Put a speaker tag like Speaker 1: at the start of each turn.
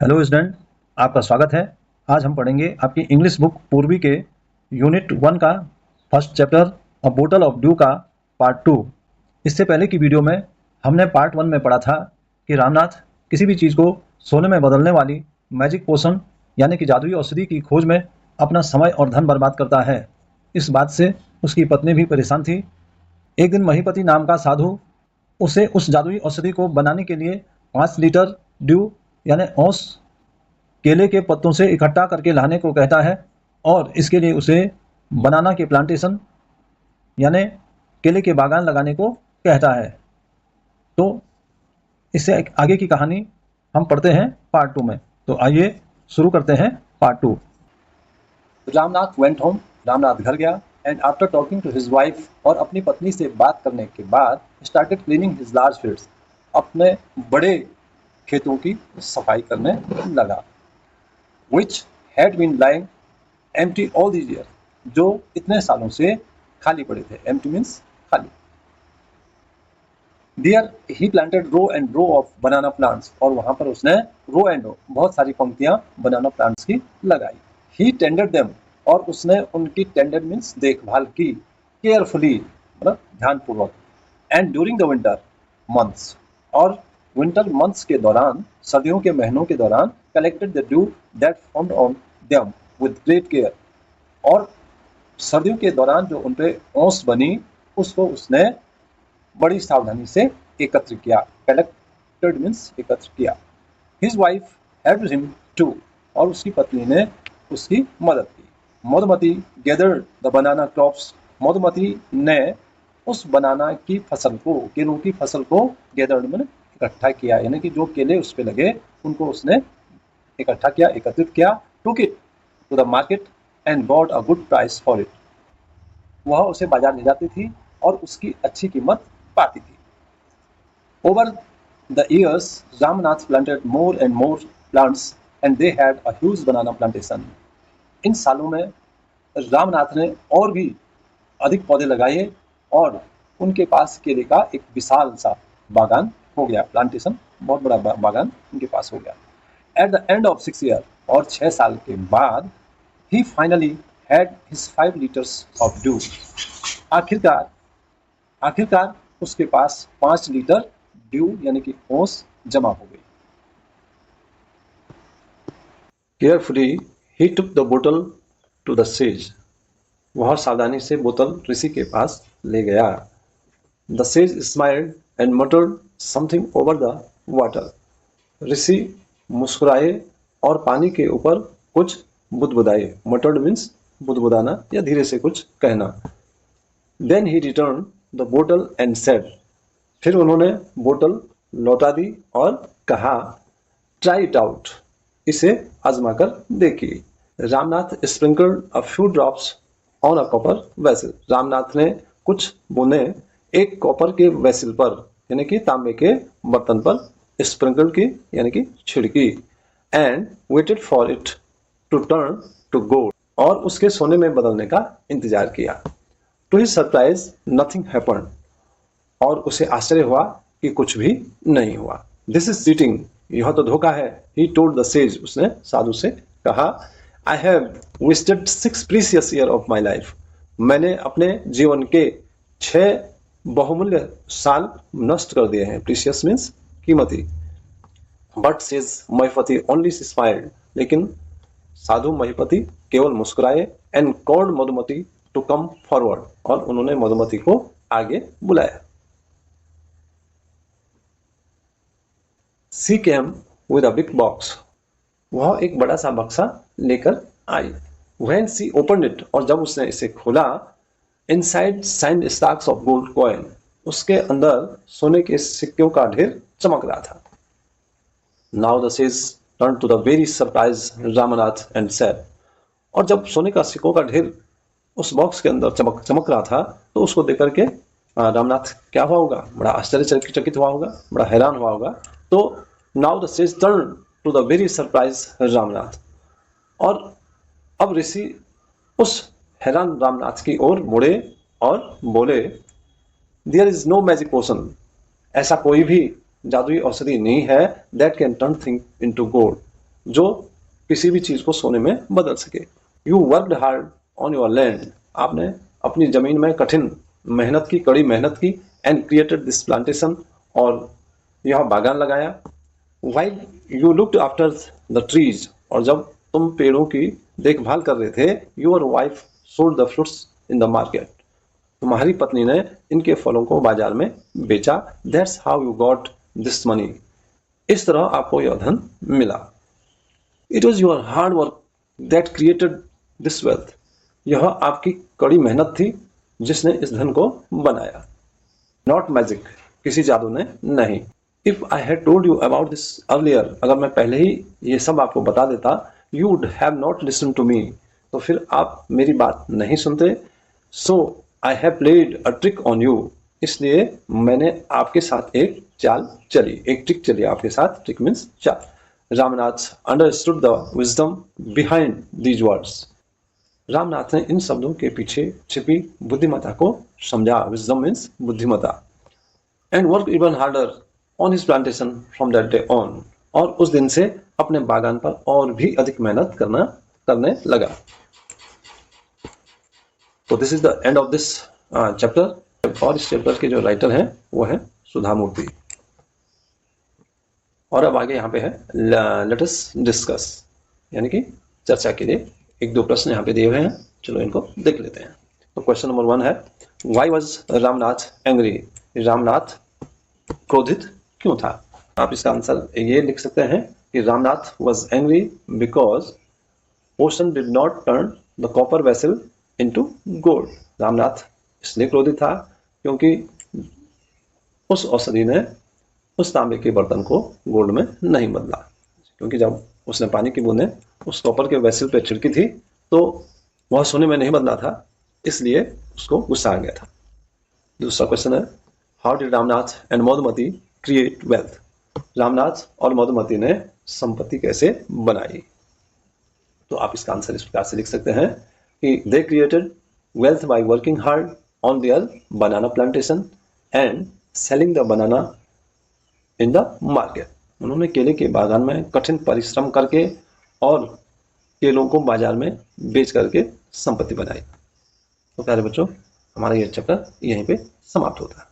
Speaker 1: Hello student, आपका स्वागत है। आज हम पढ़ेंगे आपकी इंग्लिश बुक पूर्वी के यूनिट 1 का फर्स्ट चैप्टर अ बोतल ऑफ ड्यू का पार्ट 2। इससे पहले की वीडियो में हमने पार्ट 1 में पढ़ा था कि रामनाथ किसी भी चीज़ को सोने में बदलने वाली मैजिक पोशन यानी कि जादुई औषधि की खोज में अपना समय और धन बर्बाद करता है। इस बात से उसकी पत्नी भी परेशान थी। एक दिन महीपति नाम का साधु उसे उस जादुई औषधि को बनाने के लिए 5 लीटर ड्यू यानी औंस केले के पत्तों से इकट्ठा करके लाने को कहता है और इसके लिए उसे बनाना के प्लांटेशन यानी केले के बागान लगाने को कहता है। तो इससे आगे की कहानी हम पढ़ते हैं पार्ट 2 में। तो आइए शुरू करते हैं part 2। Ramnath went home, Ramnath घर गया and after talking to his wife और अपनी पत्नी से बात करने के बाद started cleaning his large fields, अपने बड़े खेतों की सफाई करने लगा। which had been lying empty all these years, जो इतने सालों से खाली पड़े थे। empty means खाली। There he planted row and row of banana plants, और वहां पर उसने row and row बहुत सारी पंक्तियां banana plants की लगाई। He tended them, और उसने उनकी tended means देखभाल की, carefully मतलब ध्यानपूर्वक। And during the winter months, और विंटर मंथ्स के दौरान, सर्दियों के महीनों के दौरान, collected the due that formed on them with great care, और सर्दियों के दौरान जो उन पे ओस बनी उसको उसने बड़ी सावधानी से एकत्र किया। कलेक्टेड मीन्स एकत्र किया। His wife helped him to, और उसकी पत्नी ने उसकी मदद की। Madhumati gathered the banana crops, Madhumati ने उस बनाना की फसल को, केलों की फसल को गैदर्ड में इकट्ठा किया, यानी कि जो केले उस पे लगे उनको उसने इकट्ठा किया, एकत्रित किया। Took it to the market and got a good price for it, वह उसे बाजार ले जाती थी और उसकी अच्छी कीमत पाती थी। Over the years Ramnath planted more and more plants and they had a huge banana plantation. इन सालों में रामनाथ ने और भी अधिक पौधे लगाए और उनके पास केले का एक विशाल सा बागान हो गया। प्लांटेशन बहुत बड़ा बागान उनके पास हो गया। At the end of 6 year, और 6 साल के बाद, he finally had his 5 litres of dew, आखिरकार उसके पास 5 लीटर ड्यू यानी कि ओस जमा हो गई। केयरफुली ही टुक द बोतल टू द सेज, वह सावधानी से बोतल ऋषि के पास ले गया। The sage smiled and muttered something over the water, ऋषि मुस्कुराए और पानी के ऊपर कुछ बुदबुदाए। मटर्ड मीन्स बुदबुदाना या धीरे से कुछ कहना। देन ही रिटर्न द बोतल एंड सेड, फिर उन्होंने बोतल लौटा दी और कहा, ट्राई इट आउट, इसे आजमा कर देखिए। Ramnath sprinkled a few drops on a copper vessel, Ramnath ने कुछ बूंदे एक कॉपर के वेसल पर यानी कि तांबे के बर्तन पर स्प्रिंकल की यानी कि छिड़की। And waited for it to turn to gold, और उसके सोने में बदलने का इंतजार किया। To his surprise nothing happened, और उसे आश्चर्य हुआ कि कुछ भी नहीं हुआ। दिस इज चीटिंग, यह तो धोखा है। ही टोल्ड द सेज, उसने साधु से कहा, I have wasted 6 precious year of my life, मैंने अपने जीवन के 6 बहुमूल्य साल नष्ट कर दिए हैं। प्रीसियस मीन्स कीमती। But sage Mahipati only smiled, लेकिन साधु महीपति केवल मुस्कुराए। And called Madhumati to come forward, और उन्होंने मधुमती को आगे बुलाया। She came with a big box, वह एक बड़ा सा बक्सा लेकर आई। व्हेन शी ओपनड इट, और जब उसने इसे खोला, inside shined stacks of gold coin, उसके अंदर सोने के सिक्कों का ढेर चमक रहा था। Now the sage turn to the very surprise Ramnath and said, और जब सोने का सिक्कों का ढेर उस बॉक्स के अंदर चमक रहा था तो उसको देख करके रामनाथ क्या हुआ होगा, बड़ा आश्चर्यचकित हुआ होगा, बड़ा हैरान हुआ होगा। तो now the sage turn to the very surprise Ramnath, और अब ऋषि उस हैरान रामनाथ की ओर मुड़े और बोले, there is no magic potion, ऐसा कोई भी जादुई औषधि नहीं है that can turn thing into gold, जो किसी भी चीज को सोने में बदल सके। You worked hard on your land, आपने अपनी जमीन में कठिन मेहनत की, कड़ी मेहनत की, एंड क्रिएटेड दिस प्लांटेशन, और यह बागान लगाया। While you looked after the trees, और जब तुम पेड़ों की देखभाल कर रहे थे, your wife sold the fruits in the market, तुम्हारी पत्नी ने इनके फलों को बाजार में बेचा। That's how you got this money, इस तरह आपको यह धन मिला। It was your hard work that created this wealth, यह आपकी कड़ी मेहनत थी जिसने इस धन को बनाया। नॉट मैजिक, किसी जादू ने नहीं। If I had told you about this earlier, अगर मैं पहले ही ये सब आपको बता देता, you would have not listen to me, तो फिर आप मेरी बात नहीं सुनते। So I have played a trick on you, इसलिए मैंने आपके साथ एक चाल चली, एक ट्रिक चली आपके साथ। ट्रिक मीन्स चाल। Ramnath understood the wisdom behind these words, Ramnath ने इन शब्दों के पीछे छिपी बुद्धिमत्ता को समझा। विजडम मीन्स बुद्धिमत्ता। And work even harder on his plantation from that day on, और उस दिन से अपने बागान पर और भी अधिक मेहनत करने लगा। तो this is the end of this chapter, और इस चैप्टर के जो राइटर हैं वो है सुधा मूर्ति। और अब आगे यहाँ पे है लेट अस डिस्कस, यानी कि चर्चा के लिए एक दो प्रश्न यहाँ पे दिए हुए हैं, चलो इनको देख लेते हैं। तो क्वेश्चन नंबर 1 है, why was Ramnath angry, Ramnath क्रोधित क्यों था। आप इसका आंसर ये लिख सकते हैं कि Ramnath was angry because ocean did not turn the copper vessel into gold, Ramnath इसलिए क्रोधित था क्योंकि उस औषधि ने उस तांबे के बर्तन को गोल्ड में नहीं बदला, क्योंकि जब उसने पानी की बूंदें उस कॉपर के वेसल पे छिड़की थी तो वह सोने में नहीं बदला था, इसलिए उसको गुस्सा आ गया था। दूसरा क्वेश्चन है, how did Ramnath and Madhumati create wealth, Ramnath और मधुमती ने संपत्ति कैसे बनाई। तो आप इसका आंसर इस प्रकार से लिख सकते हैं कि they created wealth by working hard on their banana plantation and selling the banana in the market, उन्होंने केले के बागान में कठिन परिश्रम करके और केलों को बाजार में बेच करके संपत्ति बनाई। तो प्यारे बच्चों, हमारा ये चैप्टर यहीं पे समाप्त होता है।